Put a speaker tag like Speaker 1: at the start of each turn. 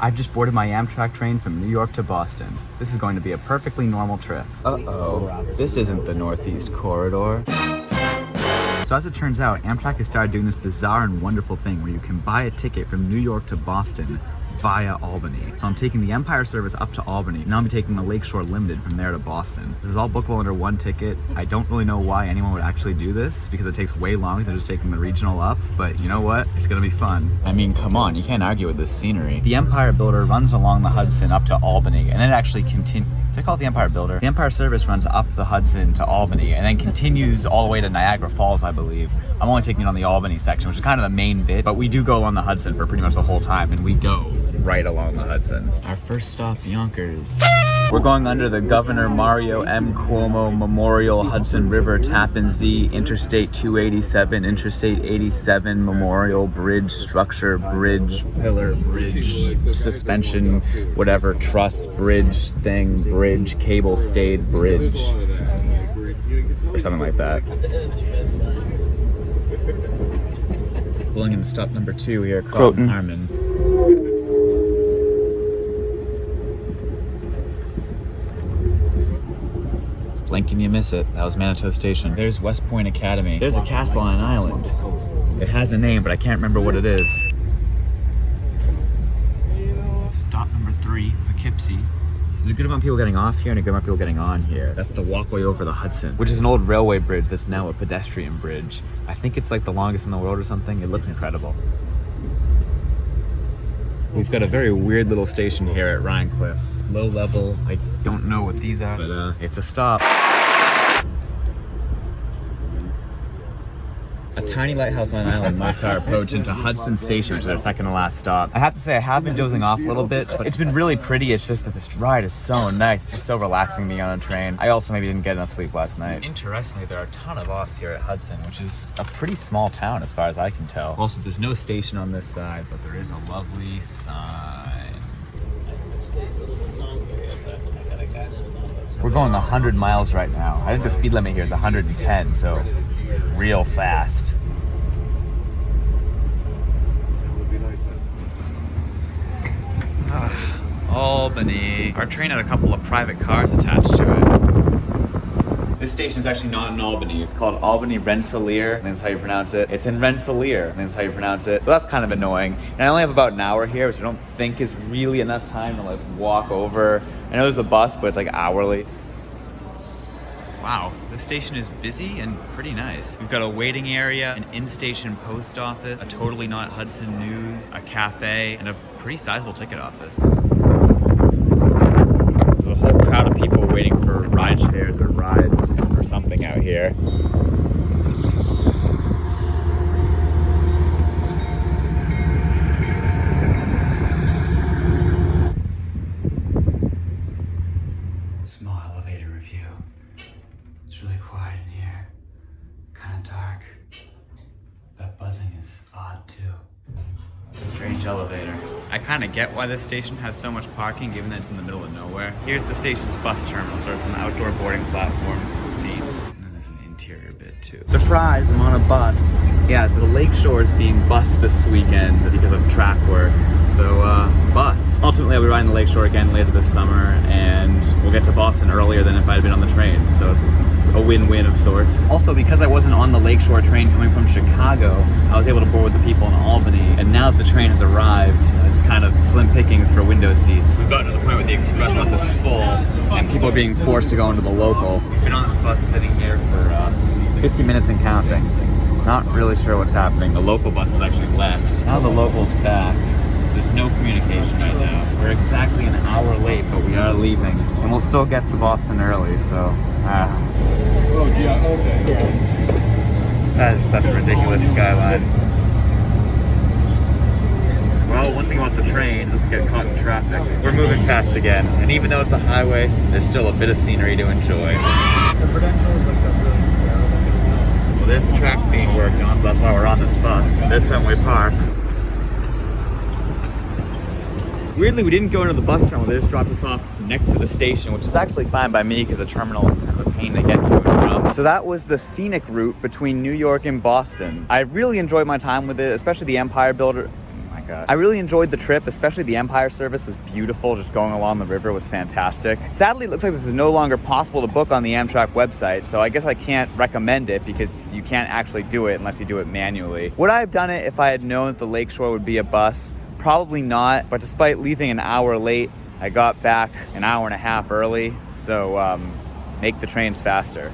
Speaker 1: I've just boarded my Amtrak train from New York to Boston. This is going to be a perfectly normal trip. Uh-oh, this isn't the Northeast Corridor. So as it turns out, Amtrak has started doing this bizarre and wonderful thing where you can buy a ticket from New York to Boston via Albany. So I'm taking the Empire service up to Albany, and I'll be taking the Lakeshore Limited from there to Boston. This is all bookable under one ticket. I don't really know why anyone would actually do this, because it takes way longer than just taking the regional up, but you know what? It's gonna be fun. I mean, come on, you can't argue with this scenery. The Empire Builder runs along the Hudson up to Albany, and then it actually continues. Did I call it the Empire Builder? The Empire Service runs up the Hudson to Albany, and then continues all the way to Niagara Falls, I believe. I'm only taking it on the Albany section, which is kind of the main bit, but we do go along the Hudson for pretty much the whole time, and we go right along the Hudson. Our first stop, Yonkers. We're going under the Governor Mario M. Cuomo Memorial Hudson River Tappan Zee Interstate 287, Interstate 87 Memorial Bridge Structure, Bridge, Pillar, Bridge, Suspension, whatever, truss, bridge thing, bridge, cable stayed bridge, or something like that. Pulling into stop number 2 here, Croton Harmon. Blink and you miss it. That was Manitou Station. There's West Point Academy. There's a castle on an island. It has a name, but I can't remember what it is. Stop number 3, Poughkeepsie. There's a good amount of people getting off here and a good amount of people getting on here. That's the walkway over the Hudson, which is an old railway bridge that's now a pedestrian bridge. I think it's like the longest in the world or something. It looks incredible. We've got a very weird little station here at Rhinecliff. Low level, I don't know what these are, but it's a stop. A tiny lighthouse on an island marks our approach into Hudson Station, which is our second to last stop. I have to say, I have been dozing off a little bit, but it's been really pretty. It's just that this ride is so nice. It's just so relaxing being on a train. I also maybe didn't get enough sleep last night. Interestingly, there are a ton of offs here at Hudson, which is a pretty small town as far as I can tell. Also, there's no station on this side, but there is a lovely sign. We're going 100 miles right now. I think the speed limit here is 110, so real fast. Albany. Our train had a couple of private cars attached to it. This station is actually not in Albany. It's called Albany Rensselaer, and that's how you pronounce it. It's in Rensselaer, and that's how you pronounce it. So that's kind of annoying. And I only have about an hour here, which I don't think is really enough time to like walk over. I know there's a bus, but it's like hourly. Wow, this station is busy and pretty nice. We've got a waiting area, an in-station post office, a totally not Hudson News, a cafe, and a pretty sizable ticket office. There's a whole crowd of people waiting for ride shares or rides or something out here. Small elevator review. It's really quiet in here. Kind of dark. That buzzing is odd too. Strange elevator. I kind of get why this station has so much parking given that it's in the middle of nowhere. Here's the station's bus terminal, so there's some outdoor boarding platforms, some seats. And then there's an interior bit too. Surprise, I'm on a bus. Yeah, so the Lakeshore is being bused this weekend because of track work. So, bus. Ultimately, I'll be riding the Lakeshore again later this summer, and we'll get to Boston earlier than if I had been on the train. So it's a win-win of sorts. Also, because I wasn't on the Lakeshore train coming from Chicago, I was able to board with the people in Albany. And now that the train has arrived, it's kind of slim pickings for window seats. We've gotten to the point where the express bus is full, and people are being forced to go into the local. We've been on this bus sitting here for 50 minutes and counting. Not really sure what's happening. The local bus has actually left. Now the local's back. There's no communication right now. We're exactly an hour late, but we are leaving. And we'll still get to Boston early, so... Oh, gee, okay. That is such a ridiculous skyline. Well, one thing about the train is we get caught in traffic. We're moving fast again, and even though it's a highway, there's still a bit of scenery to enjoy. The Prudential is like that really square. Well, there's the tracks being worked on, so that's why we're on this bus. There's Fenway Park. Weirdly, we didn't go into the bus terminal. They just dropped us off next to the station, which is actually fine by me because the terminal is kind of a pain to get to and from. So that was the scenic route between New York and Boston. I really enjoyed my time with it, especially the Empire Builder. Oh my
Speaker 2: America. I really enjoyed the trip, especially the Empire service was beautiful. Just going along the river was fantastic. Sadly, it looks like this is no longer possible to book on the Amtrak website, so I guess I can't recommend it because you can't actually do it unless you do it manually. Would I have done it if I had known that the Lakeshore would be a bus? Probably not, but despite leaving an hour late, I got back an hour and a half early, so make the trains faster.